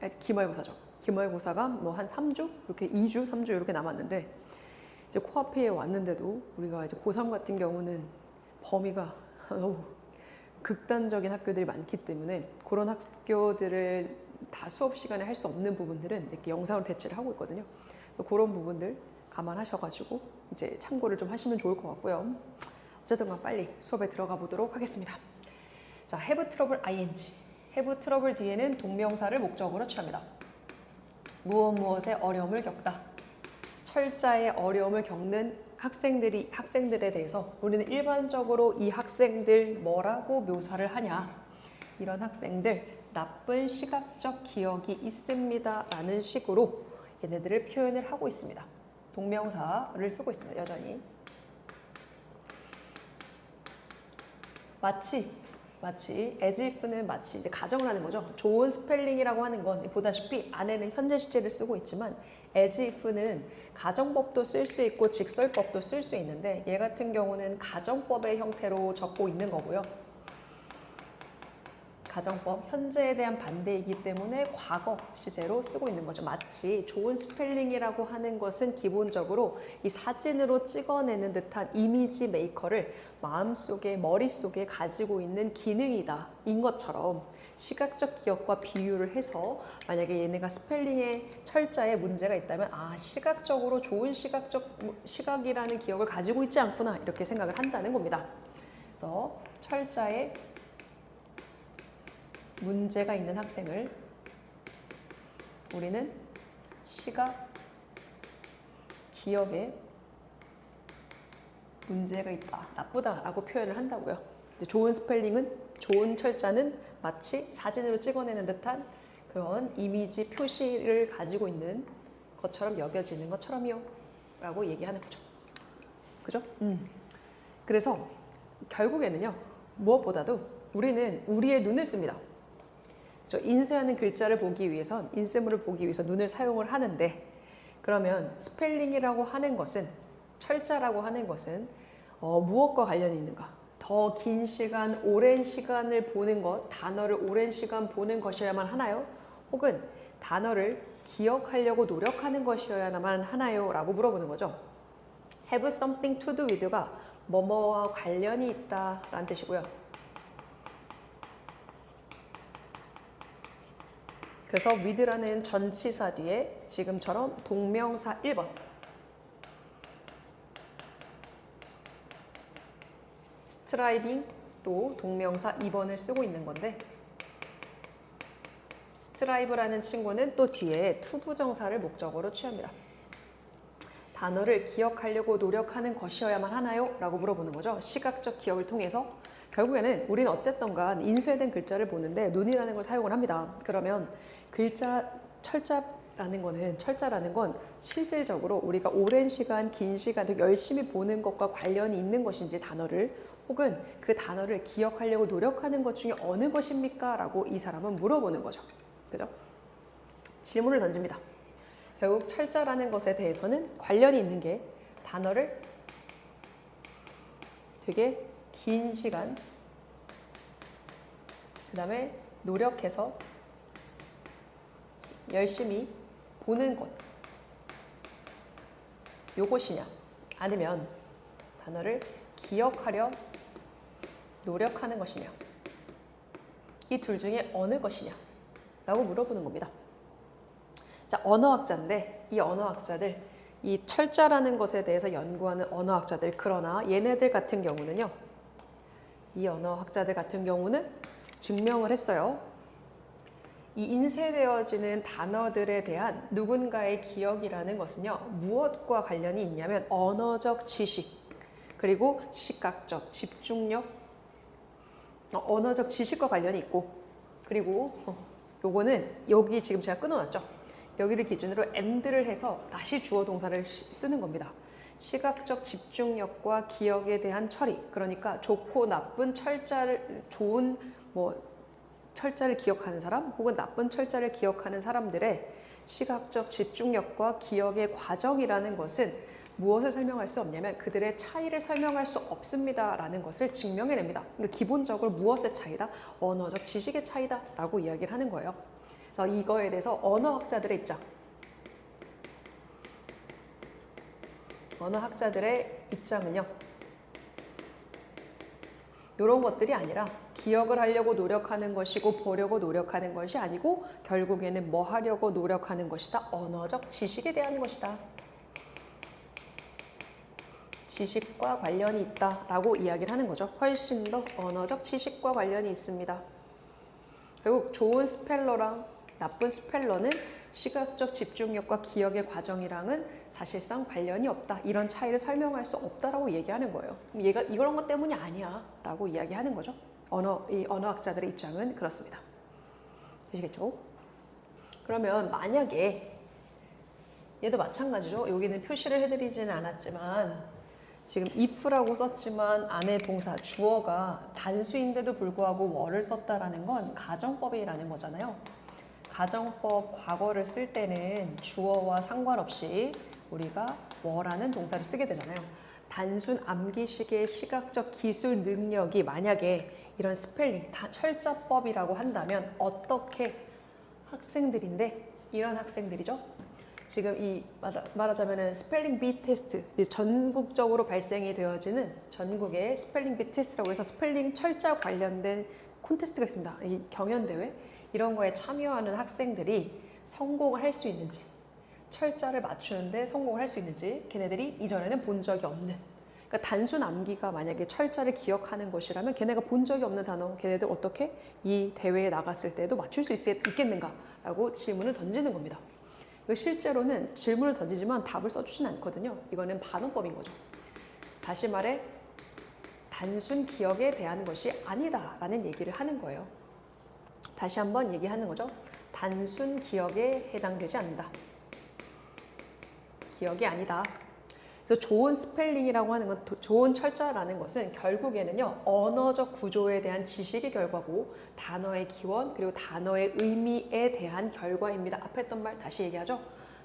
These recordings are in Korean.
기말고사죠. 기말고사가 뭐 한 3주? 이렇게 2주, 3주 이렇게 남았는데 이제 코앞에 왔는데도 우리가 이제 고3 같은 경우는 범위가 너무 극단적인 학교들이 많기 때문에 그런 학교들을 다 수업 시간에 할 수 없는 부분들은 이렇게 영상으로 대체를 하고 있거든요. 그래서 그런 부분들 감안하셔가지고 이제 참고를 좀 하시면 좋을 것 같고요. 어쨌든 빨리 수업에 들어가 보도록 하겠습니다. 자, have trouble ing. have trouble 뒤에는 동명사를 목적으로 취합니다. 무엇에 어려움을 겪다. 철자의 어려움을 겪는 학생들에 대해서 우리는 일반적으로 이 학생들 뭐라고 묘사를 하냐. 이런 학생들 나쁜 시각적 기억이 있습니다. 라는 식으로 얘네들을 표현을 하고 있습니다. 동명사를 쓰고 있습니다. 여전히. 마치 as if는 마치 이제 가정을 하는 거죠. 좋은 스펠링이라고 하는 건 보다시피 안에는 현재 시제를 쓰고 있지만 as if는 가정법도 쓸 수 있고 직설법도 쓸 수 있는데 얘 같은 경우는 가정법의 형태로 적고 있는 거고요. 가정법, 현재에 대한 반대이기 때문에 과거 시제로 쓰고 있는 거죠. 마치 좋은 스펠링이라고 하는 것은 기본적으로 이 사진으로 찍어내는 듯한 이미지 메이커를 마음속에, 머릿속에 가지고 있는 기능이다. 인 것처럼 시각적 기억과 비유를 해서 만약에 얘네가 스펠링에 철자에 문제가 있다면 시각적으로 좋은 시각이라는 기억을 가지고 있지 않구나. 이렇게 생각을 한다는 겁니다. 그래서 철자에 문제가 있는 학생을 우리는 시각, 기억에 문제가 있다, 나쁘다라고 표현을 한다고요. 이제 좋은 스펠링은, 좋은 철자는 마치 사진으로 찍어내는 듯한 그런 이미지 표시를 가지고 있는 것처럼 여겨지는 것처럼요 라고 얘기하는 거죠. 그죠? 그래서 결국에는요, 무엇보다도 우리는 우리의 눈을 씁니다. 인쇄하는 글자를 보기 위해선, 인쇄물을 보기 위해서 눈을 사용을 하는데, 그러면 스펠링이라고 하는 것은, 철자라고 하는 것은 무엇과 관련이 있는가? 더 긴 시간, 오랜 시간을 보는 것, 단어를 오랜 시간 보는 것이어야만 하나요? 혹은 단어를 기억하려고 노력하는 것이어야만 하나요? 라고 물어보는 거죠. have something to do with가 뭐뭐와 관련이 있다 라는 뜻이고요. 그래서 with라는 전치사 뒤에 지금처럼 동명사 1번, striving 또 동명사 2번을 쓰고 있는 건데, strive라는 친구는 또 뒤에 투부정사를 목적으로 취합니다. 단어를 기억하려고 노력하는 것이어야만 하나요? 라고 물어보는 거죠. 시각적 기억을 통해서. 결국에는 우리는 어쨌든 간 인쇄된 글자를 보는데 눈이라는 걸 사용을 합니다. 그러면 철자라는 건 실질적으로 우리가 오랜 시간, 긴 시간 열심히 보는 것과 관련이 있는 것인지 단어를, 혹은 그 단어를 기억하려고 노력하는 것 중에 어느 것입니까? 라고 이 사람은 물어보는 거죠. 그죠? 질문을 던집니다. 결국 철자라는 것에 대해서는 관련이 있는 게 단어를 되게 긴 시간, 그 다음에 노력해서 열심히 보는 것, 요것이냐, 아니면 단어를 기억하려 노력하는 것이냐, 이 둘 중에 어느 것이냐 라고 물어보는 겁니다. 자, 언어학자인데 이 언어학자들, 이 철자라는 것에 대해서 연구하는 언어학자들, 그러나 얘네들 같은 경우는요, 이 언어학자들 같은 경우는 증명을 했어요. 이 인쇄되어지는 단어들에 대한 누군가의 기억이라는 것은요, 무엇과 관련이 있냐면 언어적 지식, 그리고 시각적 집중력, 언어적 지식과 관련이 있고, 그리고 요거는 여기 지금 제가 끊어놨죠. 여기를 기준으로 and를 해서 다시 주어 동사를 쓰는 겁니다. 시각적 집중력과 기억에 대한 처리, 그러니까 좋고 나쁜 좋은 철자를 기억하는 사람 혹은 나쁜 철자를 기억하는 사람들의 시각적 집중력과 기억의 과정이라는 것은 무엇을 설명할 수 없냐면 그들의 차이를 설명할 수 없습니다 라는 것을 증명해냅니다. 그러니까 기본적으로 무엇의 차이다? 언어적 지식의 차이다 라고 이야기를 하는 거예요. 그래서 이거에 대해서 언어학자들의 입장. 언어학자들의 입장은요. 이런 것들이 아니라 기억을 하려고 노력하는 것이고 보려고 노력하는 것이 아니고 결국에는 뭐 하려고 노력하는 것이다. 언어적 지식에 대한 것이다. 지식과 관련이 있다라고 이야기를 하는 거죠. 훨씬 더 언어적 지식과 관련이 있습니다. 결국 좋은 스펠러랑 나쁜 스펠러는 시각적 집중력과 기억의 과정이랑은 사실상 관련이 없다. 이런 차이를 설명할 수 없다라고 얘기하는 거예요. 얘가 이런 것 때문이 아니야 라고 이야기하는 거죠. 이 언어학자들의 입장은 그렇습니다. 되시겠죠? 그러면 만약에 얘도 마찬가지죠. 여기는 표시를 해드리지는 않았지만 지금 if라고 썼지만 안에 동사 주어가 단수인데도 불구하고 were를 썼다라는 건 가정법이라는 거잖아요. 가정법 과거를 쓸 때는 주어와 상관없이 우리가 were라는 동사를 쓰게 되잖아요. 단순 암기식의 시각적 기술 능력이 만약에 이런 스펠링, 철자법이라고 한다면 어떻게 학생들인데 이런 학생들이죠. 지금 말하자면은 스펠링 비 테스트, 전국적으로 발생이 되어지는 전국의 스펠링 비 테스트라고 해서 스펠링 철자 관련된 콘테스트가 있습니다. 이 경연대회 이런 거에 참여하는 학생들이 성공을 할 수 있는지, 철자를 맞추는데 성공을 할 수 있는지 걔네들이 이전에는 본 적이 없는, 그러니까 단순 암기가 만약에 철자를 기억하는 것이라면 걔네가 본 적이 없는 단어 걔네들 어떻게 이 대회에 나갔을 때도 맞출 수 있겠는가라고 질문을 던지는 겁니다. 실제로는 질문을 던지지만 답을 써주진 않거든요. 이거는 반어법인 거죠. 다시 말해 단순 기억에 대한 것이 아니다라는 얘기를 하는 거예요. 다시 한번 얘기하는 거죠. 단순 기억에 해당되지 않는다. 기억이 아니다. 그래서 좋은 스펠링이라고 하는 건, 좋은 철자라는 것은 결국에는요, 언어적 구조에 대한 지식의 결과고 단어의 기원 그리고 단어의 의미에 대한 결과입니다. 앞에 했던 말 다시 얘기하죠.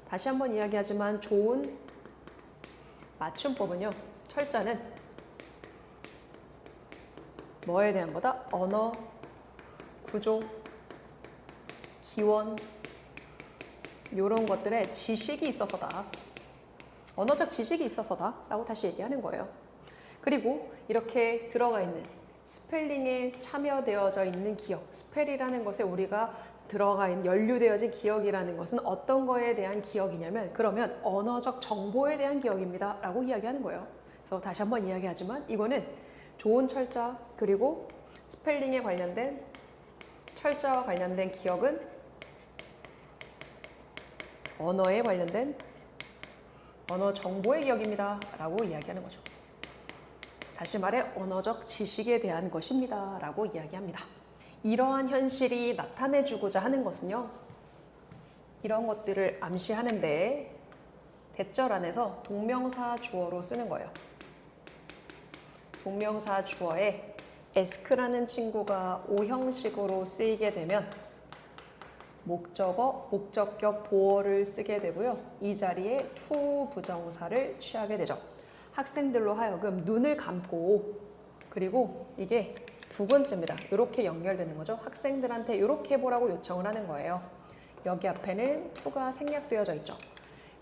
다시 한번 이야기하지만 좋은 맞춤법은요, 철자는 뭐에 대한 거다? 언어, 구조, 기원 이런 것들의 지식이 있어서다. 언어적 지식이 있어서다 라고 다시 얘기하는 거예요. 그리고 이렇게 들어가 있는 스펠링에 참여되어져 있는 기억, 스펠이라는 것에 우리가 들어가 있는 연루되어진 기억이라는 것은 어떤 거에 대한 기억이냐면 그러면 언어적 정보에 대한 기억입니다 라고 이야기하는 거예요. 그래서 다시 한번 이야기하지만 이거는 좋은 철자 그리고 스펠링에 관련된 철자와 관련된 기억은 언어에 관련된 언어 정보의 기억입니다 라고 이야기하는 거죠. 다시 말해 언어적 지식에 대한 것입니다 라고 이야기합니다. 이러한 현실이 나타내주고자 하는 것은요, 이런 것들을 암시하는데 대절 안에서 동명사 주어로 쓰는 거예요. 동명사 주어에 ask라는 친구가 오형식으로 쓰이게 되면 목적어, 목적격 보어를 쓰게 되고요. 이 자리에 to 부정사를 취하게 되죠. 학생들로 하여금 눈을 감고, 그리고 이게 두 번째입니다. 이렇게 연결되는 거죠. 학생들한테 이렇게 해보라고 요청을 하는 거예요. 여기 앞에는 to가 생략되어져 있죠.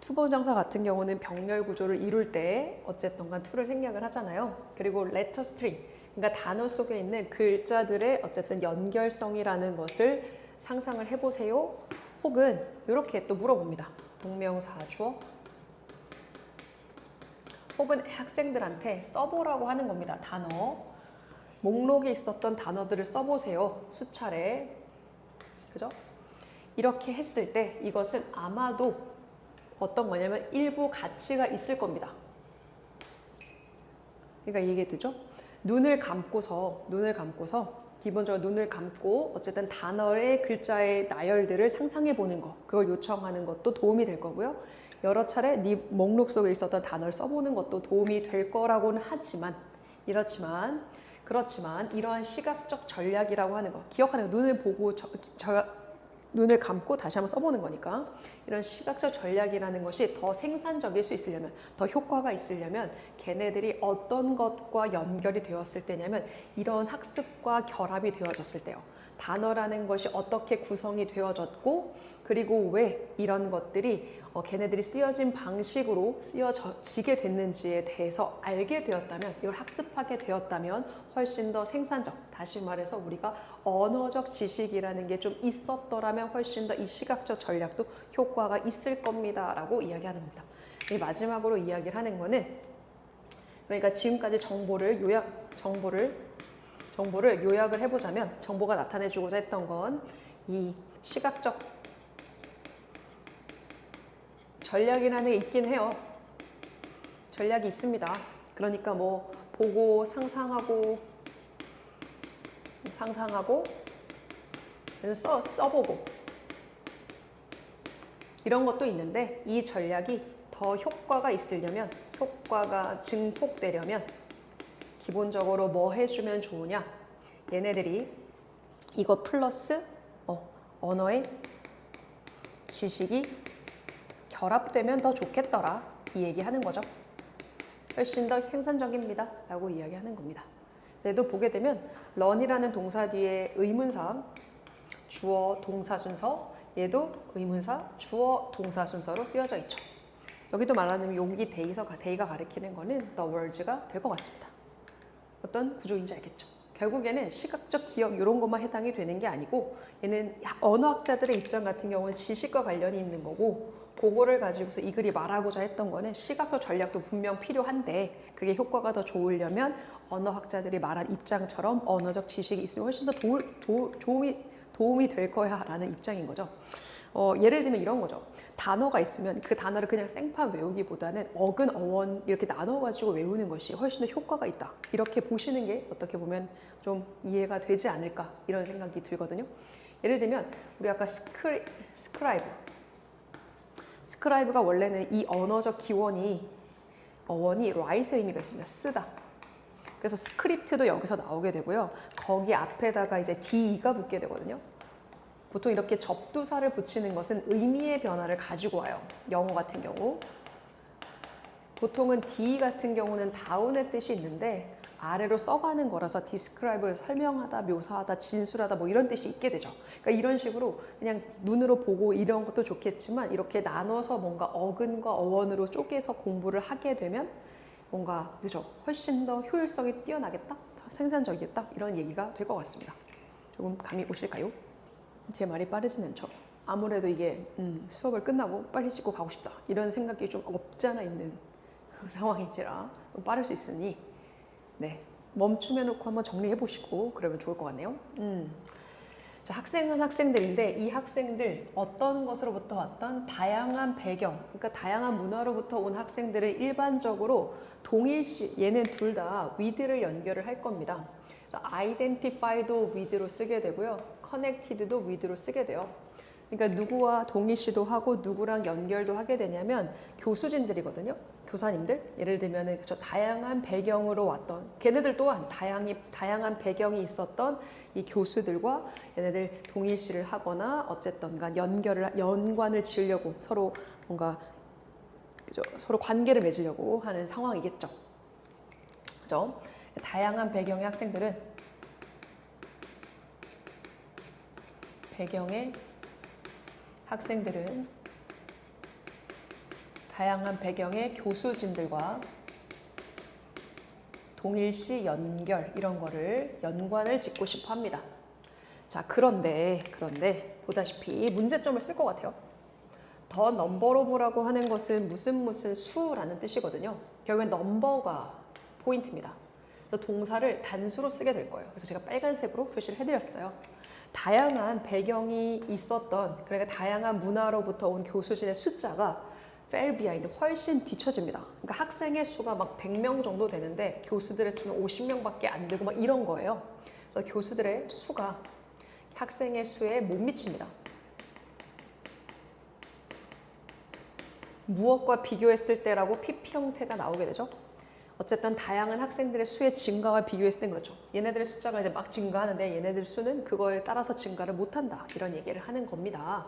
to 부정사 같은 경우는 병렬 구조를 이룰 때 어쨌든 간 to를 생략을 하잖아요. 그리고 letter string, 그러니까 단어 속에 있는 글자들의 어쨌든 연결성이라는 것을 상상을 해보세요. 혹은 이렇게 또 물어봅니다. 동명사 주어 혹은 학생들한테 써보라고 하는 겁니다. 단어 목록에 있었던 단어들을 써보세요. 수차례. 그죠? 이렇게 했을 때 이것은 아마도 어떤 거냐면 일부 가치가 있을 겁니다. 그러니까 이게 되죠? 눈을 감고서 기본적으로 눈을 감고 어쨌든 단어의 글자의 나열들을 상상해 보는 거, 그걸 요청하는 것도 도움이 될 거고요. 여러 차례 네 목록 속에 있었던 단어를 써보는 것도 도움이 될 거라고는 하지만 그렇지만 이러한 시각적 전략이라고 하는 거, 기억하는 거, 눈을 보고 눈을 감고 다시 한번 써보는 거니까 이런 시각적 전략이라는 것이 더 생산적일 수 있으려면, 더 효과가 있으려면 걔네들이 어떤 것과 연결이 되었을 때냐면 이런 학습과 결합이 되어졌을 때요. 단어라는 것이 어떻게 구성이 되어졌고 그리고 왜 이런 것들이 걔네들이 쓰여진 방식으로 쓰여지게 됐는지에 대해서 알게 되었다면, 이걸 학습하게 되었다면 훨씬 더 생산적, 다시 말해서 우리가 언어적 지식이라는 게 좀 있었더라면 훨씬 더 이 시각적 전략도 효과가 있을 겁니다 라고 이야기하는 겁니다. 이 마지막으로 이야기를 하는 거는, 그러니까 지금까지 정보를 요약을 해보자면, 정보가 나타내주고자 했던 건 이 시각적 전략이라는 게 있긴 해요. 전략이 있습니다. 그러니까 뭐 보고 상상하고 써보고 이런 것도 있는데, 이 전략이 더 효과가 있으려면, 효과가 증폭되려면 기본적으로 뭐 해주면 좋으냐, 얘네들이 이거 플러스 언어의 지식이 결합되면 더 좋겠더라, 이 얘기하는 거죠. 훨씬 더 생산적입니다 라고 이야기하는 겁니다. 얘도 보게 되면 런이라는 동사 뒤에 의문사, 주어, 동사 순서, 얘도 의문사, 주어, 동사 순서로 쓰여져 있죠. 여기도 말하자면 여기 데이가 가리키는 거는 the words가 될 것 같습니다. 어떤 구조인지 알겠죠? 결국에는 시각적 기억 이런 것만 해당이 되는 게 아니고, 얘는 언어학자들의 입장 같은 경우는 지식과 관련이 있는 거고, 그거를 가지고서 이 글이 말하고자 했던 거는 시각적 전략도 분명 필요한데, 그게 효과가 더 좋으려면 언어학자들이 말한 입장처럼 언어적 지식이 있으면 훨씬 더 도움이 될 거야 라는 입장인 거죠. 예를 들면 이런 거죠. 단어가 있으면 그 단어를 그냥 생판 외우기보다는 어근, 어원 이렇게 나눠가지고 외우는 것이 훨씬 더 효과가 있다, 이렇게 보시는 게 어떻게 보면 좀 이해가 되지 않을까, 이런 생각이 들거든요. 예를 들면 우리 아까 스크라이브가 원래는 이 언어적 어원이 write의 의미가 있습니다. 쓰다. 그래서 스크립트도 여기서 나오게 되고요. 거기 앞에다가 이제 DE가 붙게 되거든요. 보통 이렇게 접두사를 붙이는 것은 의미의 변화를 가지고 와요. 영어 같은 경우. 보통은 D 같은 경우는 다운의 뜻이 있는데 아래로 써가는 거라서 describe를 설명하다, 묘사하다, 진술하다 뭐 이런 뜻이 있게 되죠. 그러니까 이런 식으로 그냥 눈으로 보고 이런 것도 좋겠지만, 이렇게 나눠서 뭔가 어근과 어원으로 쪼개서 공부를 하게 되면 뭔가 그죠? 훨씬 더 효율성이 뛰어나겠다? 생산적이겠다? 이런 얘기가 될 것 같습니다. 조금 감이 오실까요? 제 말이 빠르진 않죠. 아무래도 이게 수업을 끝나고 빨리 씻고 가고 싶다, 이런 생각이 좀 없지 않아 있는 상황인지라 빠를 수 있으니 네, 멈춤해 놓고 한번 정리해 보시고 그러면 좋을 것 같네요. 자, 학생은 학생들인데 이 학생들 어떤 것으로부터 왔던 다양한 배경, 그러니까 다양한 문화로부터 온 학생들을 일반적으로 동일시, 얘는 둘 다 with를 연결을 할 겁니다. identify도 with로 쓰게 되고요. connected도 with로 쓰게 돼요. 그러니까 누구와 동일시도 하고 누구랑 연결도 하게 되냐면 교수진들이거든요. 교사님들. 예를 들면 다양한 배경으로 왔던, 걔네들 또한 다양한 배경이 있었던 이 교수들과 얘네들 동일시를 하거나 어쨌든 간 연관을 지으려고 서로 뭔가 서로 관계를 맺으려고 하는 상황이겠죠. 그죠? 다양한 배경의 학생들은 다양한 배경의 교수진들과 동일시 연결, 이런 거를 연관을 짓고 싶어 합니다. 자, 그런데 보다시피 문제점을 쓸 것 같아요. 더 넘버 오브라고 하는 것은 무슨 수라는 뜻이거든요. 결국엔 넘버가 포인트입니다. 그래서 동사를 단수로 쓰게 될 거예요. 그래서 제가 빨간색으로 표시를 해드렸어요. 다양한 배경이 있었던, 그러니까 다양한 문화로부터 온 교수진의 숫자가 fell behind, 훨씬 뒤처집니다. 그러니까 학생의 수가 막 100명 정도 되는데 교수들의 수는 50명밖에 안 되고 막 이런 거예요. 그래서 교수들의 수가 학생의 수에 못 미칩니다. 무엇과 비교했을 때라고 PP 형태가 나오게 되죠. 어쨌든 다양한 학생들의 수의 증가와 비교했을 땐 그렇죠. 얘네들의 숫자가 이제 막 증가하는데 얘네들 수는 그걸 따라서 증가를 못한다, 이런 얘기를 하는 겁니다.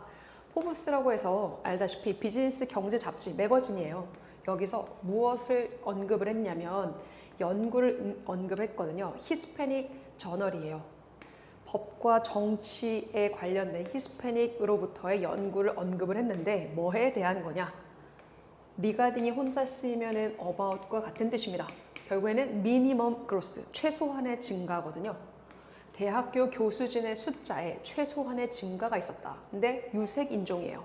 포브스라고 해서 알다시피 비즈니스 경제 잡지 매거진이에요. 여기서 무엇을 언급을 했냐면 연구를 언급했거든요. 히스패닉 저널이에요. 법과 정치에 관련된 히스패닉으로부터의 연구를 언급을 했는데 뭐에 대한 거냐? 리가딩이 혼자 쓰이면은 about과 같은 뜻입니다. 결국에는 minimum growth, 최소한의 증가거든요. 대학교 교수진의 숫자에 최소한의 증가가 있었다. 근데 유색 인종이에요.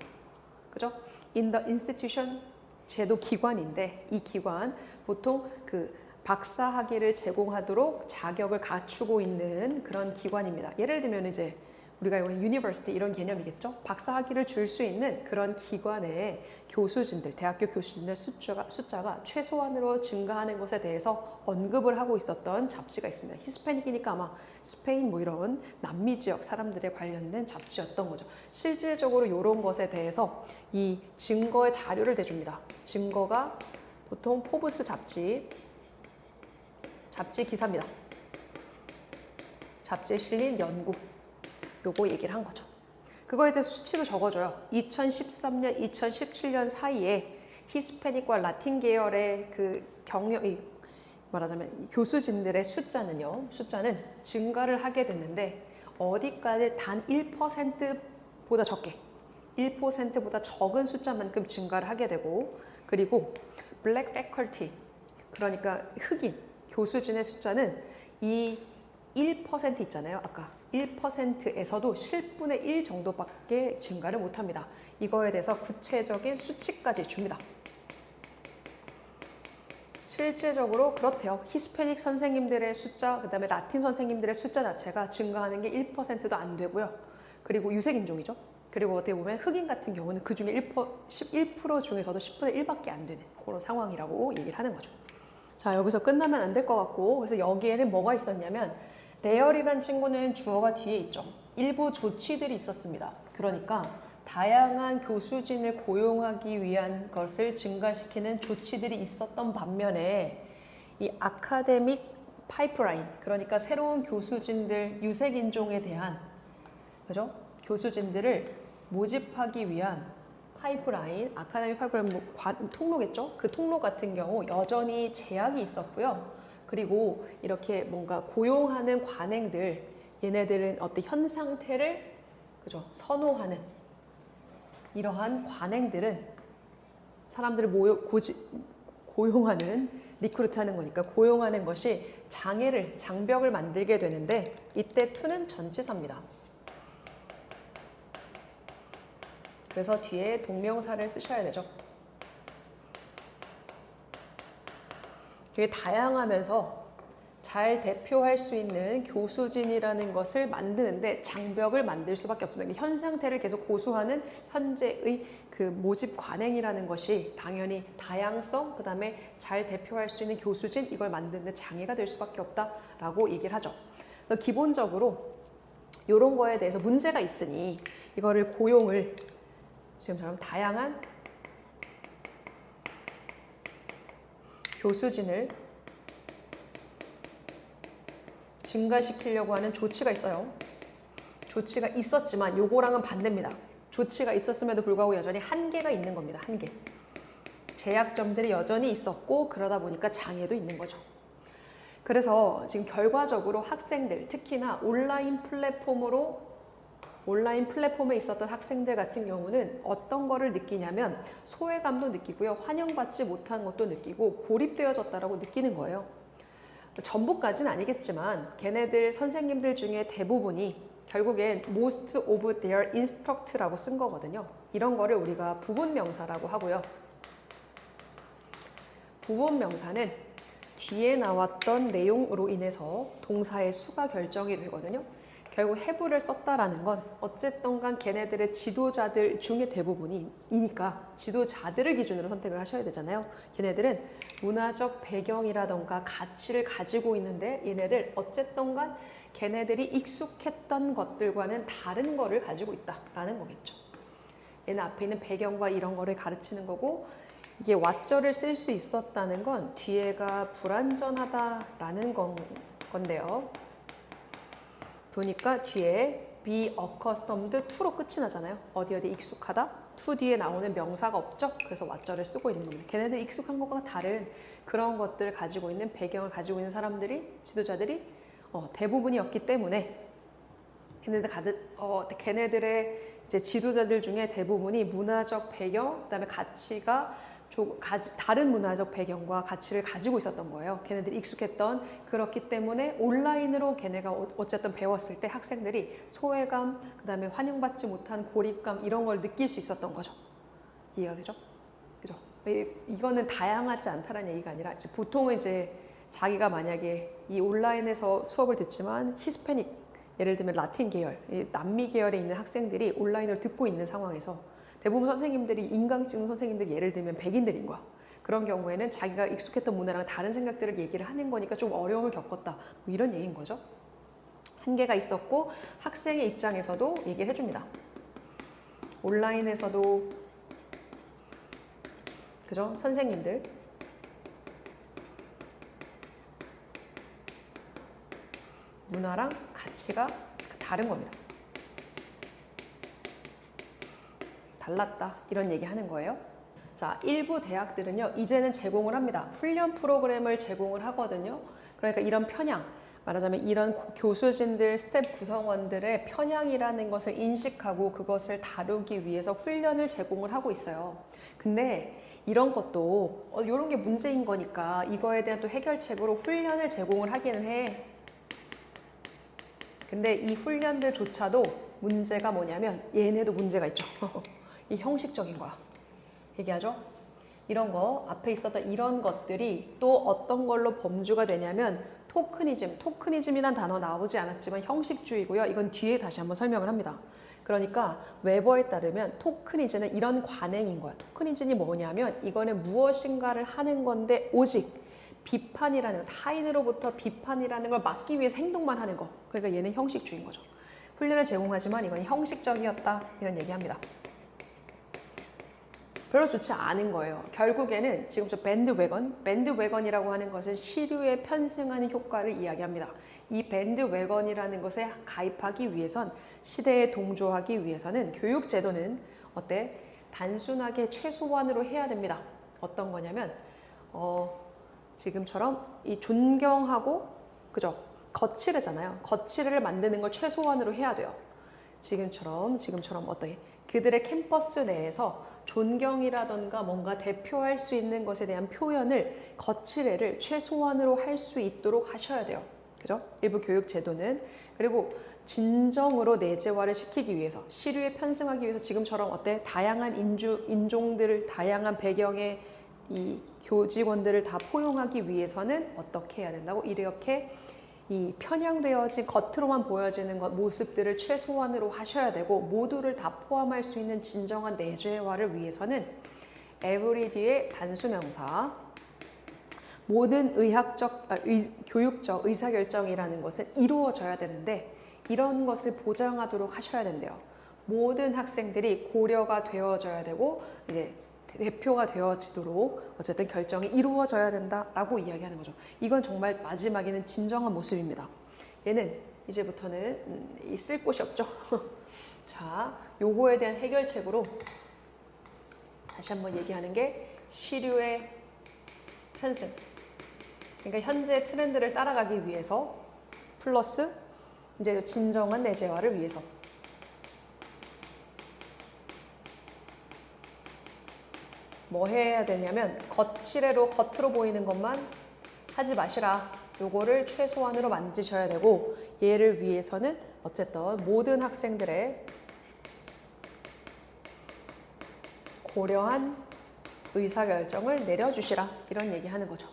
그죠? In the institution, 제도 기관인데 이 기관 보통 그 박사 학위를 제공하도록 자격을 갖추고 있는 그런 기관입니다. 예를 들면 이제 우리가 알고 있는 유니버시티 이런 개념이겠죠. 박사 학위를 줄 수 있는 그런 기관의 교수진들, 대학교 교수진들 숫자가 최소한으로 증가하는 것에 대해서 언급을 하고 있었던 잡지가 있습니다. 히스패닉이니까 아마 스페인 뭐 이런 남미 지역 사람들에 관련된 잡지였던 거죠. 실질적으로 이런 것에 대해서 이 증거의 자료를 대줍니다. 증거가 보통 포브스 잡지 기사입니다. 잡지에 실린 연구. 요거 얘기를 한 거죠. 그거에 대해서 수치도 적어줘요. 2013년, 2017년 사이에 히스패닉과 라틴 계열의 그 말하자면 교수진들의 숫자는 증가를 하게 됐는데 어디까지 단 1%보다 적게 1%보다 적은 숫자만큼 증가를 하게 되고 그리고 블랙 패컬티 그러니까 흑인 교수진의 숫자는 이 1% 있잖아요. 아까 1%에서도 10분의 1 정도밖에 증가를 못합니다. 이거에 대해서 구체적인 수치까지 줍니다. 실질적으로 그렇대요. 히스패닉 선생님들의 숫자, 그 다음에 라틴 선생님들의 숫자 자체가 증가하는 게 1%도 안 되고요. 그리고 유색인종이죠. 그리고 어떻게 보면 흑인 같은 경우는 그 중에 1% 중에서도 10분의 1밖에 안 되는 그런 상황이라고 얘기를 하는 거죠. 자, 여기서 끝나면 안 될 것 같고 그래서 여기에는 뭐가 있었냐면 대열이란 친구는 주어가 뒤에 있죠. 일부 조치들이 있었습니다. 그러니까 다양한 교수진을 고용하기 위한 것을 증가시키는 조치들이 있었던 반면에 이 아카데믹 파이프라인, 그러니까 새로운 교수진들, 유색인종에 대한 그죠? 교수진들을 모집하기 위한 파이프라인, 아카데믹 파이프라인 통로겠죠? 그 통로 같은 경우 여전히 제약이 있었고요. 그리고 이렇게 뭔가 고용하는 관행들, 얘네들은 어떤 현 상태를 그죠? 선호하는 이러한 관행들은 사람들을 고용하는, 리크루트하는 거니까 고용하는 것이 장벽을 만들게 되는데 이때 to는 전치사입니다. 그래서 뒤에 동명사를 쓰셔야 되죠. 되게 다양하면서 잘 대표할 수 있는 교수진이라는 것을 만드는데 장벽을 만들 수밖에 없습니다. 현 상태를 계속 고수하는 현재의 그 모집 관행이라는 것이 당연히 다양성, 그 다음에 잘 대표할 수 있는 교수진 이걸 만드는 데 장애가 될 수밖에 없다라고 얘기를 하죠. 기본적으로 이런 거에 대해서 문제가 있으니 이거를 고용을 지금처럼 다양한 교수진을 증가시키려고 하는 조치가 있어요. 조치가 있었지만 요거랑은 반대입니다. 조치가 있었음에도 불구하고 여전히 한계가 있는 겁니다. 한계. 제약점들이 여전히 있었고 그러다 보니까 장애도 있는 거죠. 그래서 지금 결과적으로 학생들, 특히나 온라인 플랫폼에 있었던 학생들 같은 경우는 어떤 거를 느끼냐면 소외감도 느끼고요. 환영받지 못한 것도 느끼고 고립되어졌다라고 느끼는 거예요. 전부까지는 아니겠지만 걔네들 선생님들 중에 대부분이 결국엔 most of their instruct라고 쓴 거거든요. 이런 거를 우리가 부분명사라고 하고요. 부분명사는 뒤에 나왔던 내용으로 인해서 동사의 수가 결정이 되거든요. 결국 have를 썼다라는 건 어쨌든 간 걔네들의 지도자들 중에 대부분이니까 지도자들을 기준으로 선택을 하셔야 되잖아요. 걔네들은 문화적 배경이라던가 가치를 가지고 있는데 얘네들 어쨌든 간 걔네들이 익숙했던 것들과는 다른 거를 가지고 있다라는 거겠죠. 얘는 앞에 있는 배경과 이런 거를 가르치는 거고 이게 what절을 쓸 수 있었다는 건 뒤에가 불완전하다라는 건데요. 보니까 뒤에 be accustomed to로 끝이 나잖아요. 어디 익숙하다? to 뒤에 나오는 명사가 없죠? 그래서 what절을 쓰고 있는 겁니다. 걔네들 익숙한 것과 다른 그런 것들을 가지고 있는 배경을 가지고 있는 사람들이 지도자들이 대부분이었기 때문에 걔네들의 이제 지도자들 중에 대부분이 문화적 배경, 그다음에 가치가 다른 문화적 배경과 가치를 가지고 있었던 거예요. 걔네들이 익숙했던. 그렇기 때문에 온라인으로 걔네가 어쨌든 배웠을 때 학생들이 소외감, 그다음에 환영받지 못한 고립감 이런 걸 느낄 수 있었던 거죠. 이해가 되죠? 그죠? 이거는 다양하지 않다는 얘기가 아니라 보통은 이제 자기가 만약에 이 온라인에서 수업을 듣지만 히스패닉, 예를 들면 라틴 계열, 남미 계열에 있는 학생들이 온라인을 듣고 있는 상황에서 대부분 선생님들이 인강증 선생님들이 예를 들면 백인들인 거야. 그런 경우에는 자기가 익숙했던 문화랑 다른 생각들을 얘기를 하는 거니까 좀 어려움을 겪었다. 뭐 이런 얘기인 거죠. 한계가 있었고 학생의 입장에서도 얘기를 해줍니다. 온라인에서도 그죠? 선생님들 문화랑 가치가 다른 겁니다. 달랐다 이런 얘기 하는 거예요. 자, 일부 대학들은요 이제는 제공을 합니다. 훈련 프로그램을 제공을 하거든요. 그러니까 이런 편향, 말하자면 이런 교수진들, 스텝 구성원들의 편향이라는 것을 인식하고 그것을 다루기 위해서 훈련을 제공을 하고 있어요. 근데 이런 것도 이런 게 문제인 거니까 이거에 대한 또 해결책으로 훈련을 제공을 하기는 해. 근데 이 훈련들조차도 문제가 뭐냐면 얘네도 문제가 있죠. 이 형식적인 거야. 얘기하죠? 이런 거 앞에 있었던 이런 것들이 또 어떤 걸로 범주가 되냐면 토크니즘이란 단어 나오지 않았지만 형식주의고요. 이건 뒤에 다시 한번 설명을 합니다. 그러니까 웨버에 따르면 토크니즘은 이런 관행인 거야. 토크니즘이 뭐냐면 이거는 무엇인가를 하는 건데 오직 비판이라는 타인으로부터 비판이라는 걸 막기 위해서 행동만 하는 거. 그러니까 얘는 형식주의인 거죠. 훈련을 제공하지만 이건 형식적이었다 이런 얘기합니다. 별로 좋지 않은 거예요. 결국에는 지금 저 밴드웨건이라고 하는 것은 시류에 편승하는 효과를 이야기합니다. 이 밴드웨건이라는 것에 가입하기 위해선 시대에 동조하기 위해서는 교육 제도는 어때? 단순하게 최소한으로 해야 됩니다. 어떤 거냐면 지금처럼 이 존경하고 그죠? 거칠으잖아요. 거칠을 만드는 걸 최소한으로 해야 돼요. 지금처럼 어떻게 그들의 캠퍼스 내에서 존경이라던가 뭔가 대표할 수 있는 것에 대한 표현을 거칠애를 최소한으로 할 수 있도록 하셔야 돼요. 그죠? 일부 교육 제도는. 그리고 진정으로 내재화를 시키기 위해서 시류에 편승하기 위해서 지금처럼 어때? 다양한 인종들을 다양한 배경의 이 교직원들을 다 포용하기 위해서는 어떻게 해야 된다고? 이렇게 이 편향되어진 겉으로만 보여지는 모습들을 최소한으로 하셔야 되고 모두를 다 포함할 수 있는 진정한 내재화를 위해서는 every 뒤에 단수명사 모든 교육적 의사결정이라는 것은 이루어져야 되는데 이런 것을 보장하도록 하셔야 된대요. 모든 학생들이 고려가 되어져야 되고 이제 대표가 되어지도록 어쨌든 결정이 이루어져야 된다라고 이야기하는 거죠. 이건 정말 마지막에는 진정한 모습입니다. 얘는 이제부터는 있을 곳이 없죠. 자, 요거에 대한 해결책으로 다시 한번 얘기하는 게 시류의 편승. 그러니까 현재 트렌드를 따라가기 위해서 플러스 이제 진정한 내재화를 위해서. 뭐 해야 되냐면 거칠애로 겉으로 보이는 것만 하지 마시라. 요거를 최소한으로 만드셔야 되고 얘를 위해서는 어쨌든 모든 학생들의 고려한 의사결정을 내려주시라. 이런 얘기하는 거죠.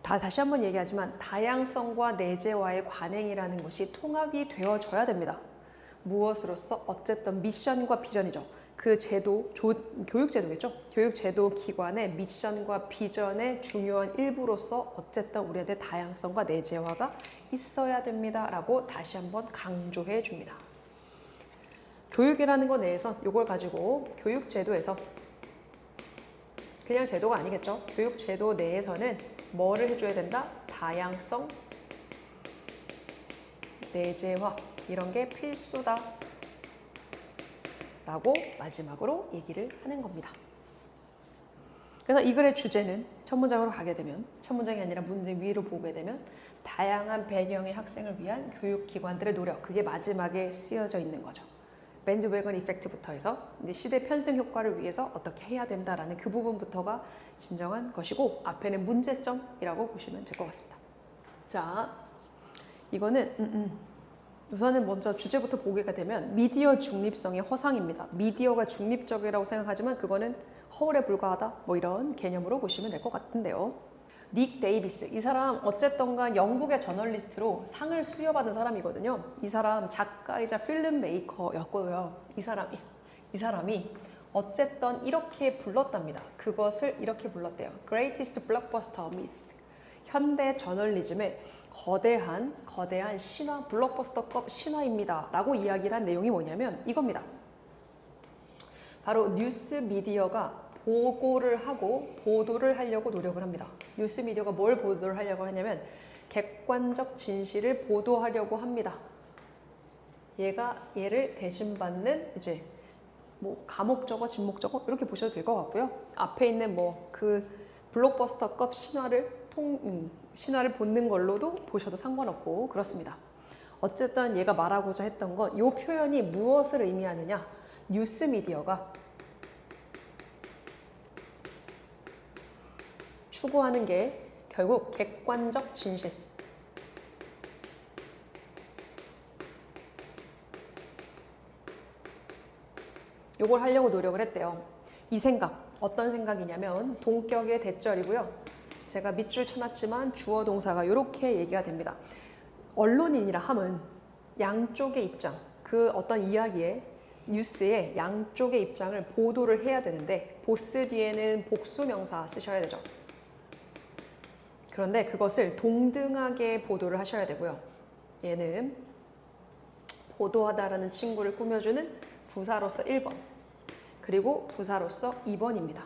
다시 한번 얘기하지만 다양성과 내재와의 관행이라는 것이 통합이 되어져야 됩니다. 무엇으로서? 어쨌든 미션과 비전이죠. 그 제도, 교육제도겠죠. 교육제도 기관의 미션과 비전의 중요한 일부로서 어쨌든 우리한테 다양성과 내재화가 있어야 됩니다. 라고 다시 한번 강조해 줍니다. 교육이라는 것 내에서 이걸 가지고 교육제도에서 그냥 제도가 아니겠죠. 교육제도 내에서는 뭐를 해줘야 된다? 다양성, 내재화 이런 게 필수다 라고 마지막으로 얘기를 하는 겁니다. 그래서 이 글의 주제는 첫 문장으로 가게 되면, 첫 문장이 아니라 문제 위로 보게 되면 다양한 배경의 학생을 위한 교육기관들의 노력, 그게 마지막에 쓰여져 있는 거죠. 밴드웨건 이펙트부터 해서 이제 시대 편승 효과를 위해서 어떻게 해야 된다라는 그 부분부터가 진정한 것이고, 앞에는 문제점이라고 보시면 될 것 같습니다. 자, 이거는 우선은 먼저 주제부터 보게 되면 미디어 중립성의 허상입니다. 미디어가 중립적이라고 생각하지만 그거는 허울에 불과하다, 뭐 이런 개념으로 보시면 될 것 같은데요. 닉 데이비스, 이 사람 어쨌든가 영국의 저널리스트로 상을 수여받은 사람이거든요. 이 사람 작가이자 필름 메이커였고요. 이 사람이 어쨌든 이렇게 불렀답니다. 그것을 이렇게 불렀대요. Greatest Blockbuster Myth. 현대 저널리즘의 거대한 신화, 블록버스터급 신화입니다 라고 이야기를 한 내용이 뭐냐면 이겁니다. 바로 뉴스 미디어가 보고를 하고 보도를 하려고 노력을 합니다. 뉴스 미디어가 뭘 보도를 하려고 하냐면 객관적 진실을 보도하려고 합니다. 얘를 대신받는 이제 뭐 가목적어, 진목적어 이렇게 보셔도 될 것 같고요. 앞에 있는 뭐 그 블록버스터급 신화를 보는 걸로도 보셔도 상관없고 그렇습니다. 어쨌든 얘가 말하고자 했던 건 이 표현이 무엇을 의미하느냐? 뉴스 미디어가 추구하는 게 결국 객관적 진실, 요걸 하려고 노력을 했대요. 이 생각, 어떤 생각이냐면 동격의 대절이고요. 제가 밑줄 쳐놨지만 주어 동사가 이렇게 얘기가 됩니다. 언론인이라 함은 양쪽의 입장, 그 어떤 이야기에 뉴스의 양쪽의 입장을 보도를 해야 되는데 보스 뒤에는 복수 명사 쓰셔야 되죠. 그런데 그것을 동등하게 보도를 하셔야 되고요. 얘는 보도하다라는 친구를 꾸며주는 부사로서 1번, 그리고 부사로서 2번입니다.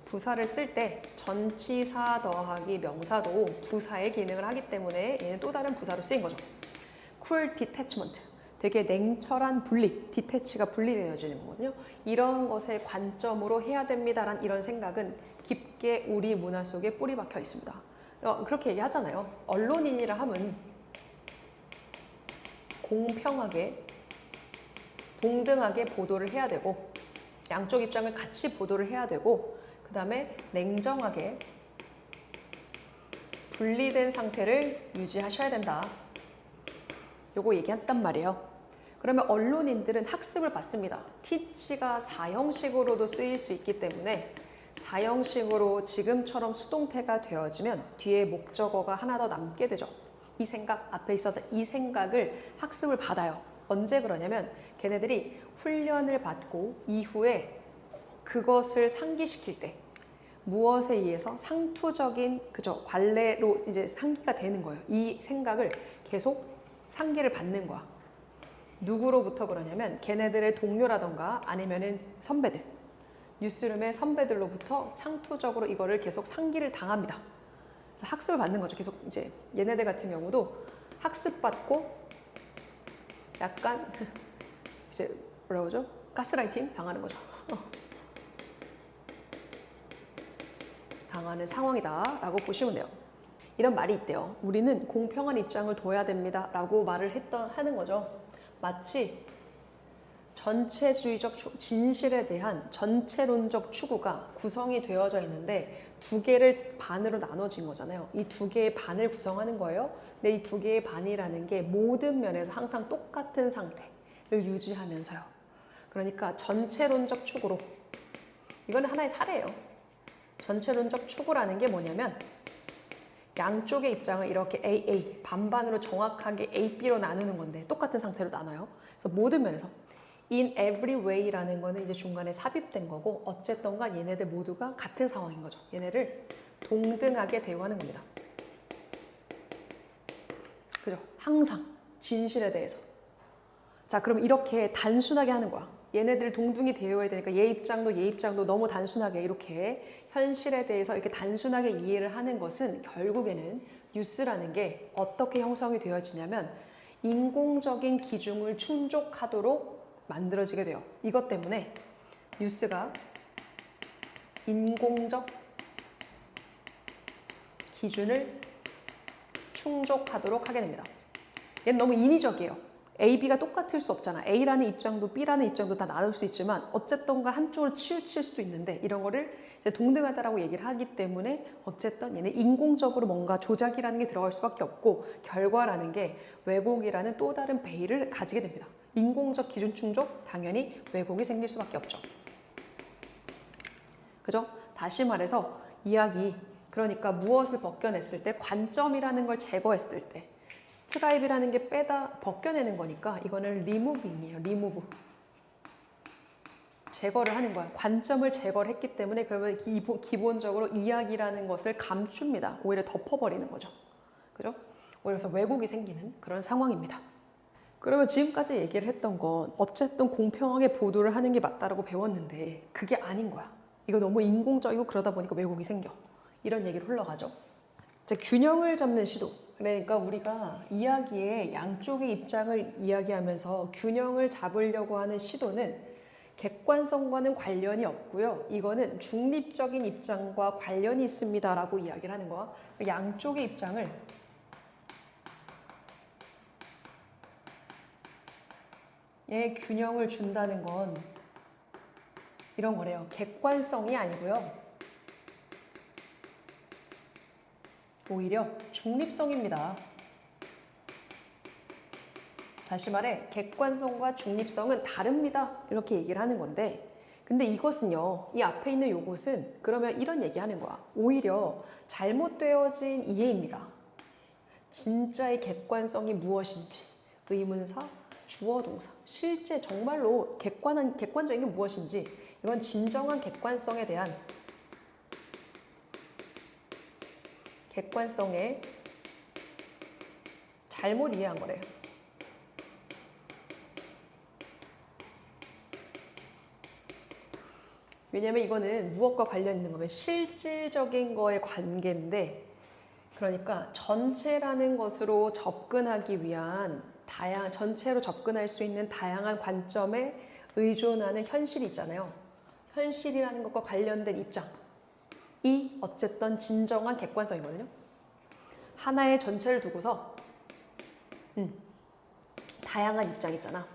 부사를 쓸 때 전치사 더하기 명사도 부사의 기능을 하기 때문에 얘는 또 다른 부사로 쓰인 거죠. cool detachment, 되게 냉철한 분리, detach가 분리되어지는 거거든요. 이런 것의 관점으로 해야 됩니다라는 이런 생각은 깊게 우리 문화 속에 뿌리 박혀 있습니다. 그렇게 얘기하잖아요. 언론인이라 함은 공평하게, 동등하게 보도를 해야 되고 양쪽 입장을 같이 보도를 해야 되고 그 다음에 냉정하게 분리된 상태를 유지하셔야 된다. 요거 얘기했단 말이에요. 그러면 언론인들은 학습을 받습니다. teach가 사형식으로도 쓰일 수 있기 때문에 사형식으로 지금처럼 수동태가 되어지면 뒤에 목적어가 하나 더 남게 되죠. 이 생각, 앞에 있었던 이 생각을 학습을 받아요. 언제 그러냐면 걔네들이 훈련을 받고 이후에 그것을 상기시킬 때 무엇에 의해서 상투적인 관례로 이제 상기가 되는 거예요. 이 생각을 계속 상기를 받는 거야. 누구로부터 그러냐면 걔네들의 동료라던가 아니면은 선배들, 뉴스룸의 선배들로부터 상투적으로 이거를 계속 상기를 당합니다. 그래서 학습을 받는 거죠. 계속 이제 얘네들 같은 경우도 학습받고 약간 이제 뭐라고 하죠? 가스라이팅 당하는 거죠. 당하는 상황이다 라고 보시면 돼요. 이런 말이 있대요. 우리는 공평한 입장을 둬야 됩니다 라고 말을 하는 거죠. 마치 전체주의적 진실에 대한 전체론적 추구가 구성이 되어져 있는데 두 개를 반으로 나눠진 거잖아요. 이 두 개의 반을 구성하는 거예요. 근데 이 두 개의 반이라는 게 모든 면에서 항상 똑같은 상태를 유지하면서요. 그러니까 전체론적 추구로, 이거는 하나의 사례예요. 전체론적 추구라는 게 뭐냐면 양쪽의 입장을 이렇게 AA, 반반으로 정확하게 A, B로 나누는 건데 똑같은 상태로 나눠요. 그래서 모든 면에서 in every way라는 거는 이제 중간에 삽입된 거고 어쨌든가 얘네들 모두가 같은 상황인 거죠. 얘네를 동등하게 대우하는 겁니다. 그죠? 항상 진실에 대해서. 자, 그럼 이렇게 단순하게 하는 거야. 얘네들을 동등히 대우해야 되니까 얘 입장도 너무 단순하게 이렇게 현실에 대해서 이렇게 단순하게 이해를 하는 것은 결국에는 뉴스라는 게 어떻게 형성이 되어지냐면 인공적인 기준을 충족하도록 만들어지게 돼요. 이것 때문에 뉴스가 인공적 기준을 충족하도록 하게 됩니다. 얘는 너무 인위적이에요. A, B가 똑같을 수 없잖아. A라는 입장도 B라는 입장도 다 나눌 수 있지만 어쨌든가 한쪽으로 치우칠 수도 있는데 이런 거를 이제 동등하다라고 얘기를 하기 때문에 어쨌든 얘는 인공적으로 뭔가 조작이라는 게 들어갈 수밖에 없고 결과라는 게 왜곡이라는 또 다른 베일을 가지게 됩니다. 인공적 기준 충족, 당연히 왜곡이 생길 수밖에 없죠. 그죠? 다시 말해서 이야기, 그러니까 무엇을 벗겨냈을 때 관점이라는 걸 제거했을 때 스트라이브라는 게 빼다 벗겨내는 거니까 이거는 리무빙이에요. 리무브. 제거를 하는 거야. 관점을 제거를 했기 때문에 그러면 기본적으로 이야기라는 것을 감춥니다. 오히려 덮어버리는 거죠. 그죠? 오히려 그래서 왜곡이 생기는 그런 상황입니다. 그러면 지금까지 얘기를 했던 건 어쨌든 공평하게 보도를 하는 게 맞다라고 배웠는데 그게 아닌 거야. 이거 너무 인공적이고 그러다 보니까 왜곡이 생겨. 이런 얘기를 흘러가죠. 자, 균형을 잡는 시도. 그러니까 우리가 이야기의 양쪽의 입장을 이야기하면서 균형을 잡으려고 하는 시도는 객관성과는 관련이 없고요. 이거는 중립적인 입장과 관련이 있습니다라고 이야기를 하는 거야. 양쪽의 입장을 균형을 준다는 건 이런 거래요. 객관성이 아니고요. 오히려 중립성입니다. 다시 말해 객관성과 중립성은 다릅니다. 이렇게 얘기를 하는 건데 근데 이것은요. 이 앞에 있는 요것은 그러면 이런 얘기하는 거야. 오히려 잘못되어진 이해입니다. 진짜의 객관성이 무엇인지 의문사, 주어, 동사 실제 정말로 객관적인 게 무엇인지 이건 진정한 객관성에 대한 객관성에 잘못 이해한 거래요. 왜냐면 이거는 무엇과 관련 있는 거면 실질적인 거의 관계인데 그러니까 전체라는 것으로 접근하기 위한 전체로 접근할 수 있는 다양한 관점에 의존하는 현실이 있잖아요. 현실이라는 것과 관련된 입장이 어쨌든 진정한 객관성이거든요. 하나의 전체를 두고서 다양한 입장 있잖아.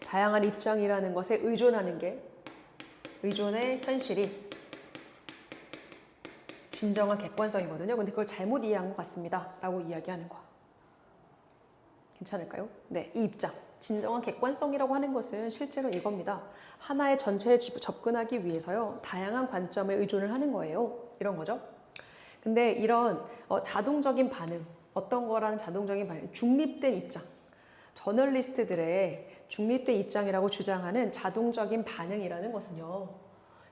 다양한 입장이라는 것에 의존하는 게 의존의 현실이 진정한 객관성이거든요. 근데 그걸 잘못 이해한 것 같습니다. 라고 이야기하는 거야. 괜찮을까요? 네, 이 입장. 진정한 객관성이라고 하는 것은 실제로 이겁니다. 하나의 전체에 접근하기 위해서요. 다양한 관점에 의존을 하는 거예요. 이런 거죠. 근데 이런 자동적인 반응, 어떤 거라는 자동적인 반응, 중립된 입장. 저널리스트들의 중립된 입장이라고 주장하는 자동적인 반응이라는 것은요.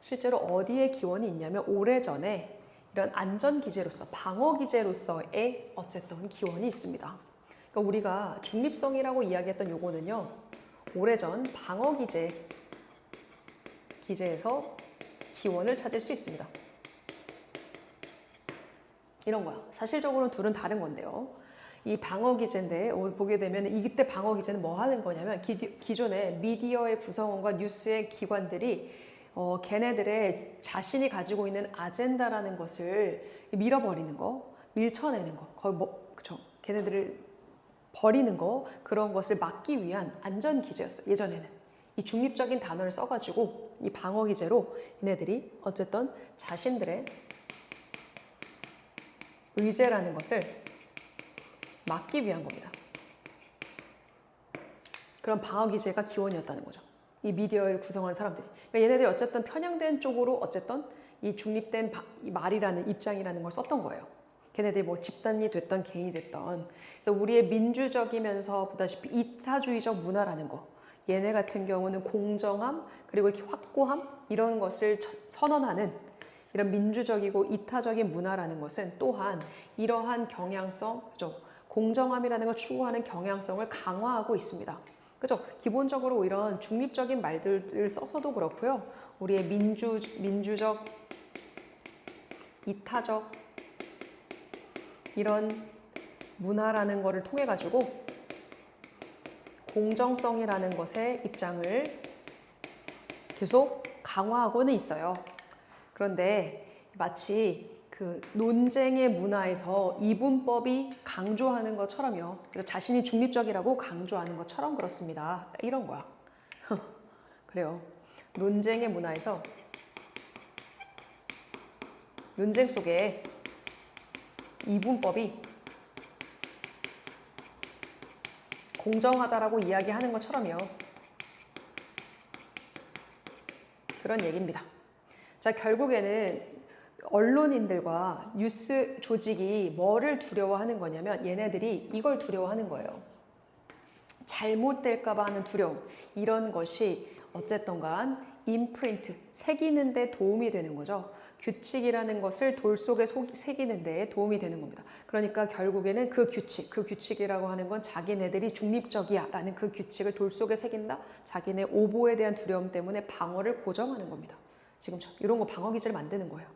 실제로 어디에 기원이 있냐면 오래전에 이런 안전기제로서, 방어기제로서의 어쨌든 기원이 있습니다. 그러니까 우리가 중립성이라고 이야기했던 요거는요. 오래전 기제에서 기원을 찾을 수 있습니다. 이런 거야. 사실적으로는 둘은 다른 건데요. 이 방어기제인데 보게 되면 이때 방어기제는 뭐 하는 거냐면 기존의 미디어의 구성원과 뉴스의 기관들이 걔네들의 자신이 가지고 있는 아젠다라는 것을 밀어버리는 거, 밀쳐내는 거, 거의 그쵸? 걔네들을 버리는 거, 그런 것을 막기 위한 안전기제였어요. 예전에는 이 중립적인 단어를 써가지고 이 방어기제로 얘네들이 어쨌든 자신들의 의제라는 것을 막기 위한 겁니다. 그런 방어기제가 기원이었다는 거죠. 이 미디어를 구성한 사람들이. 그러니까 얘네들이 어쨌든 편향된 쪽으로 어쨌든 이 중립된 말이라는 입장이라는 걸 썼던 거예요. 걔네들이 뭐 집단이 됐던 개인이 됐던. 그래서 우리의 민주적이면서 보다시피 이타주의적 문화라는 거. 얘네 같은 경우는 공정함 그리고 이렇게 확고함 이런 것을 선언하는 이런 민주적이고 이타적인 문화라는 것은 또한 이러한 경향성, 그죠? 공정함이라는 걸 추구하는 경향성을 강화하고 있습니다. 그죠? 기본적으로 이런 중립적인 말들을 써서도 그렇고요. 우리의 민주적, 이타적 이런 문화라는 거를 통해 가지고 공정성이라는 것의 입장을 계속 강화하고는 있어요. 그런데 마치 그 논쟁의 문화에서 이분법이 강조하는 것처럼요. 자신이 중립적이라고 강조하는 것처럼 그렇습니다. 이런 거야. 그래요. 논쟁의 문화에서 논쟁 속에 이분법이 공정하다라고 이야기하는 것처럼요. 그런 얘기입니다. 자, 결국에는 언론인들과 뉴스 조직이 뭐를 두려워하는 거냐면 얘네들이 이걸 두려워하는 거예요. 잘못될까 봐 하는 두려움. 이런 것이 어쨌든 간 임프린트, 새기는 데 도움이 되는 거죠. 규칙이라는 것을 돌 속에 새기는 데 도움이 되는 겁니다. 그러니까 결국에는 그 규칙이라고 하는 건 자기네들이 중립적이야 라는 그 규칙을 돌 속에 새긴다. 자기네 오보에 대한 두려움 때문에 방어를 고정하는 겁니다. 지금처럼 이런 거 방어 기제를 만드는 거예요.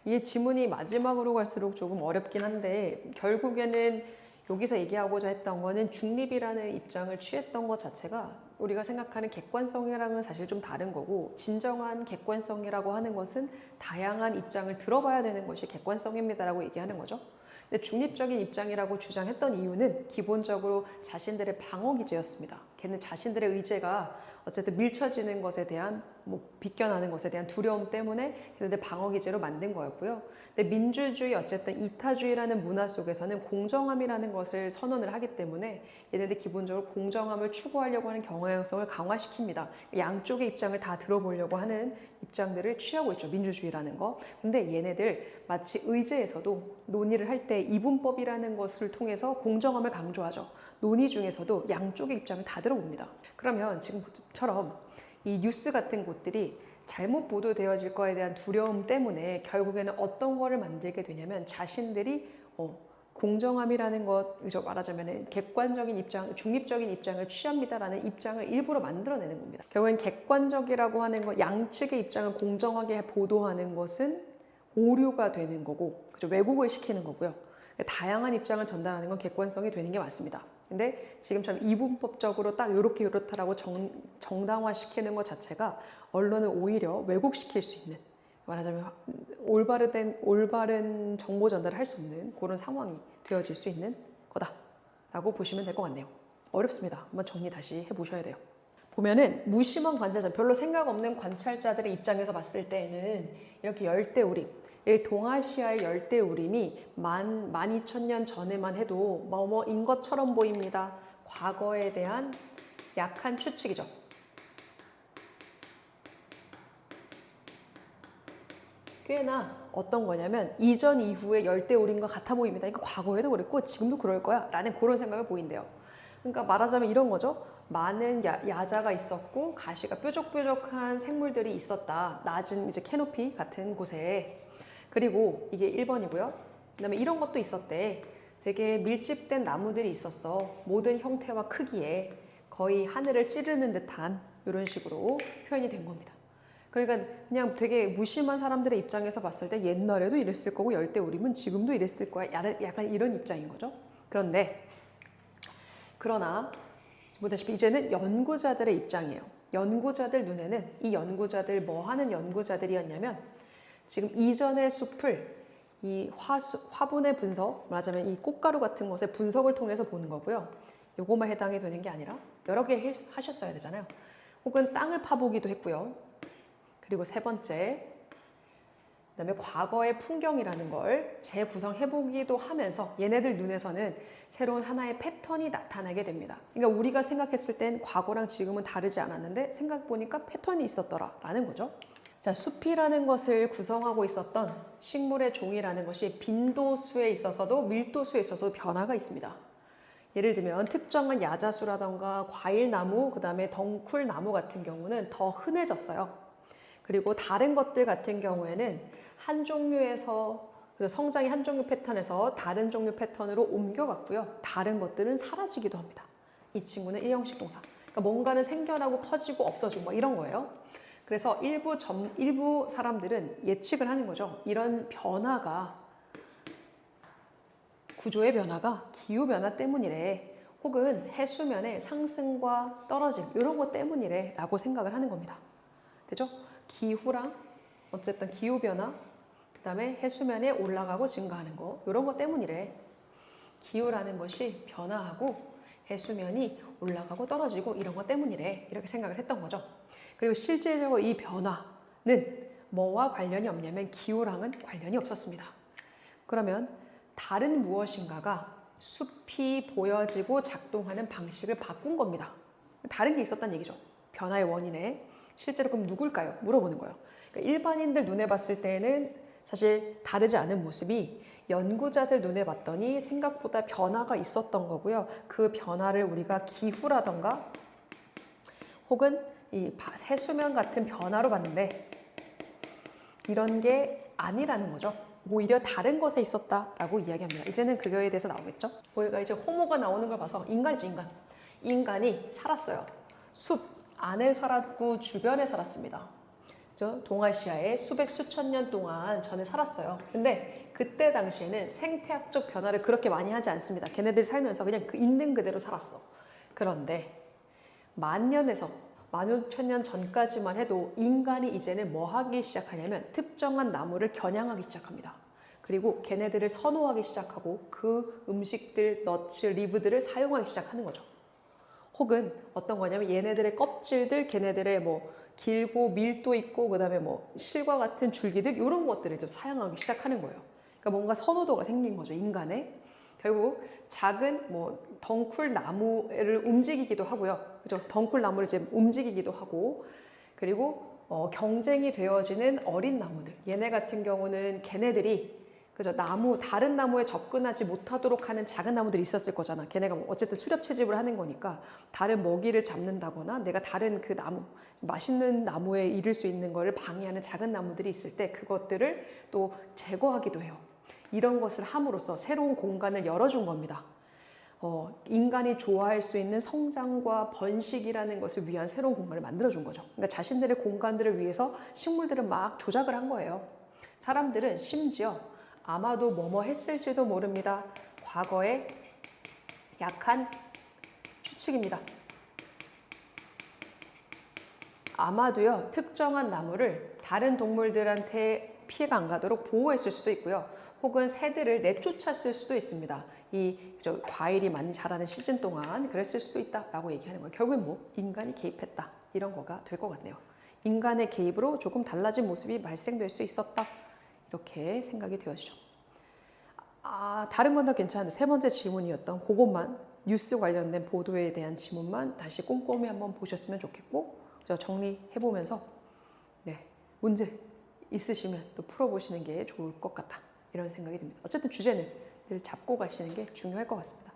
이 지문이 마지막으로 갈수록 조금 어렵긴 한데 결국에는 여기서 얘기하고자 했던 거는 중립이라는 입장을 취했던 것 자체가 우리가 생각하는 객관성이랑은 사실 좀 다른 거고, 진정한 객관성이라고 하는 것은 다양한 입장을 들어봐야 되는 것이 객관성입니다라고 얘기하는 거죠. 근데 중립적인 입장이라고 주장했던 이유는 기본적으로 자신들의 방어 기제였습니다. 걔는 자신들의 의제가 어쨌든 밀쳐지는 것에 대한 비껴나는 것에 대한 두려움 때문에 걔네들 방어 기제로 만든 거였고요. 근데 민주주의 어쨌든 이타주의라는 문화 속에서는 공정함이라는 것을 선언을 하기 때문에 얘네들 기본적으로 공정함을 추구하려고 하는 경향성을 강화시킵니다. 양쪽의 입장을 다 들어보려고 하는 입장들을 취하고 있죠. 민주주의라는 거. 근데 얘네들 마치 의제에서도 논의를 할 때 이분법이라는 것을 통해서 공정함을 강조하죠. 논의 중에서도 양쪽의 입장을 다 들어봅니다. 그러면 지금처럼 이 뉴스 같은 곳들이 잘못 보도되어질 거에 대한 두려움 때문에 결국에는 어떤 거를 만들게 되냐면 자신들이 공정함이라는 것, 그죠? 말하자면 객관적인 입장, 중립적인 입장을 취합니다라는 입장을 일부러 만들어내는 겁니다. 결국엔 객관적이라고 하는 것, 양측의 입장을 공정하게 보도하는 것은 오류가 되는 거고, 그죠? 왜곡을 시키는 거고요. 다양한 입장을 전달하는 건 객관성이 되는 게 맞습니다. 근데 지금처럼 이분법적으로 딱 이렇게 이렇다라고 정당화시키는 것 자체가 언론을 오히려 왜곡시킬 수 있는, 말하자면 올바른 정보 전달을 할 수 없는 그런 상황이 되어질 수 있는 거다라고 보시면 될 것 같네요. 어렵습니다. 한번 정리 다시 해보셔야 돼요. 보면은 무심한 관찰자, 별로 생각 없는 관찰자들의 입장에서 봤을 때는 이렇게 열대우림, 동아시아의 열대우림이 12,000년 전에만 해도 뭐뭐인 것처럼 보입니다. 과거에 대한 약한 추측이죠. 꽤나 어떤 거냐면 이전 이후의 열대우림과 같아 보입니다. 이거 과거에도 그랬고 지금도 그럴 거야 라는 그런 생각을 보인대요. 그러니까 말하자면 이런 거죠. 많은 야자가 있었고 가시가 뾰족뾰족한 생물들이 있었다. 낮은 이제 캐노피 같은 곳에. 그리고 이게 1번이고요. 그다음에 이런 것도 있었대. 되게 밀집된 나무들이 있었어. 모든 형태와 크기에 거의 하늘을 찌르는 듯한 이런 식으로 표현이 된 겁니다. 그러니까 그냥 되게 무심한 사람들의 입장에서 봤을 때 옛날에도 이랬을 거고 열대우림은 지금도 이랬을 거야. 약간 이런 입장인 거죠. 그러나 보다시피 이제는 연구자들의 입장이에요. 연구자들 눈에는 이 연구자들 뭐 하는 연구자들이었냐면 지금 이전의 숲을 이 화분의 분석, 말하자면 이 꽃가루 같은 것의 분석을 통해서 보는 거고요. 요거만 해당이 되는 게 아니라 여러 개 하셨어야 되잖아요. 혹은 땅을 파보기도 했고요. 그리고 세 번째, 그다음에 과거의 풍경이라는 걸 재구성해보기도 하면서 얘네들 눈에서는 새로운 하나의 패턴이 나타나게 됩니다. 그러니까 우리가 생각했을 땐 과거랑 지금은 다르지 않았는데 생각해보니까 패턴이 있었더라 라는 거죠. 자, 숲이라는 것을 구성하고 있었던 식물의 종이라는 것이 빈도수에 있어서도 밀도수에 있어서도 변화가 있습니다. 예를 들면 특정한 야자수라던가 과일나무, 그 다음에 덩쿨나무 같은 경우는 더 흔해졌어요. 그리고 다른 것들 같은 경우에는 한 종류에서 성장이 한 종류 패턴에서 다른 종류 패턴으로 옮겨갔고요. 다른 것들은 사라지기도 합니다. 이 친구는 일형식 동사. 그러니까 뭔가는 생겨나고 커지고 없어지고 뭐 이런 거예요. 그래서 일부 사람들은 예측을 하는 거죠. 이런 변화가, 구조의 변화가 기후변화 때문이래. 혹은 해수면의 상승과 떨어짐 이런 것 때문이래 라고 생각을 하는 겁니다. 되죠? 기후랑 어쨌든 기후변화, 그 다음에 해수면에 올라가고 증가하는 거 이런 것 때문이래. 기후라는 것이 변화하고 해수면이 올라가고 떨어지고 이런 것 때문이래 이렇게 생각을 했던 거죠. 그리고 실제적으로 이 변화는 뭐와 관련이 없냐면 기후랑은 관련이 없었습니다. 그러면 다른 무엇인가가 숲이 보여지고 작동하는 방식을 바꾼 겁니다. 다른 게 있었다는 얘기죠. 변화의 원인에. 실제로 그럼 누굴까요? 물어보는 거예요. 그러니까 일반인들 눈에 봤을 때는 사실 다르지 않은 모습이 연구자들 눈에 봤더니 생각보다 변화가 있었던 거고요. 그 변화를 우리가 기후라던가 혹은 이 해수면 같은 변화로 봤는데 이런 게 아니라는 거죠. 오히려 다른 것에 있었다라고 이야기합니다. 이제는 그거에 대해서 나오겠죠. 우리가 이제 호모가 나오는 걸 봐서 인간이죠, 인간. 인간이 살았어요. 숲 안에 살았고 주변에 살았습니다. 그죠? 동아시아에 수백 수천 년 동안 전에 살았어요. 근데 그때 당시에는 생태학적 변화를 그렇게 많이 하지 않습니다. 걔네들이 살면서 그냥 있는 그대로 살았어. 그런데 만년에서 15,000년 전까지만 해도 인간이 이제는 뭐 하기 시작하냐면 특정한 나무를 겨냥하기 시작합니다. 그리고 걔네들을 선호하기 시작하고 그 음식들, 너츠, 리브들을 사용하기 시작하는 거죠. 혹은 어떤 거냐면 얘네들의 껍질들, 걔네들의 뭐 길고 밀도 있고 그다음에 뭐 실과 같은 줄기들 이런 것들을 좀 사용하기 시작하는 거예요. 그러니까 뭔가 선호도가 생긴 거죠, 인간의. 결국 작은 뭐 덩쿨 나무를 움직이기도 하고요. 그죠? 덩쿨 나무를 이제 움직이기도 하고 그리고 경쟁이 되어지는 어린 나무들. 얘네 같은 경우는 걔네들이 그죠? 다른 나무에 접근하지 못하도록 하는 작은 나무들이 있었을 거잖아. 걔네가 뭐 어쨌든 수렵 채집을 하는 거니까 다른 먹이를 잡는다거나 내가 다른 그 나무, 맛있는 나무에 이를 수 있는 거를 방해하는 작은 나무들이 있을 때 그것들을 또 제거하기도 해요. 이런 것을 함으로써 새로운 공간을 열어준 겁니다. 인간이 좋아할 수 있는 성장과 번식이라는 것을 위한 새로운 공간을 만들어준 거죠. 그러니까 자신들의 공간들을 위해서 식물들은 막 조작을 한 거예요. 사람들은 심지어 아마도 뭐뭐 했을지도 모릅니다. 과거에 약한 추측입니다. 아마도요, 특정한 나무를 다른 동물들한테 피해가 안 가도록 보호했을 수도 있고요. 혹은 새들을 내쫓았을 수도 있습니다. 과일이 많이 자라는 시즌 동안 그랬을 수도 있다라고 얘기하는 거예요. 결국엔 뭐 인간이 개입했다 이런 거가 될 것 같네요. 인간의 개입으로 조금 달라진 모습이 발생될 수 있었다 이렇게 생각이 되어지죠. 다른 건 다 괜찮은데 세 번째 질문이었던 그것만 뉴스 관련된 보도에 대한 질문만 다시 꼼꼼히 한번 보셨으면 좋겠고 정리해보면서 문제 있으시면 또 풀어보시는 게 좋을 것 같다 이런 생각이 듭니다. 어쨌든 주제는 늘 잡고 가시는 게 중요할 것 같습니다.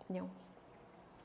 안녕.